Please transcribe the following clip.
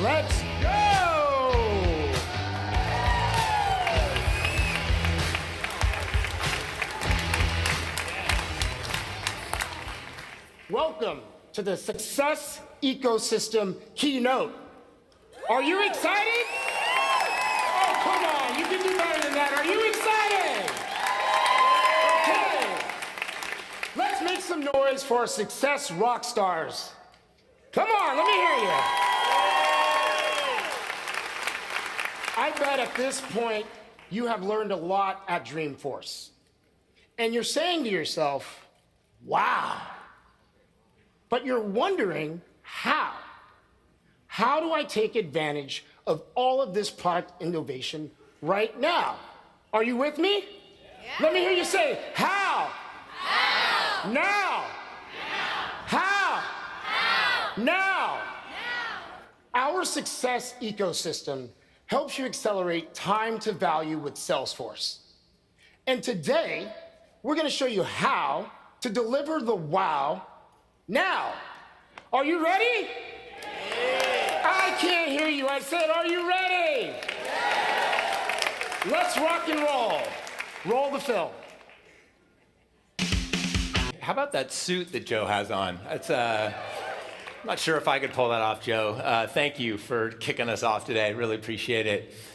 Let's go! Welcome to the Success Ecosystem Keynote. Are you excited? Oh, come on, you can do better than that. Are you excited? Okay. Let's make some noise for our success rock stars. Come on, let me hear you. I bet at this point you have learned a lot at Dreamforce. And you're saying to yourself, wow. But you're wondering how. How do I take advantage of all of this product innovation right now? Are you with me? Yeah. Let me hear you say, how? How? Now? Now. How? How? Now. Our success ecosystem helps you accelerate time to value with Salesforce. And today, we're going to show you how to deliver the wow now. Are you ready? Yeah. I can't hear you. I said, are you ready? Yeah. Let's rock and roll. Roll the film. How about that suit that Joe has on? That's, I'm not sure if I could pull that off, Joe. Thank you for kicking us off today. Really appreciate it.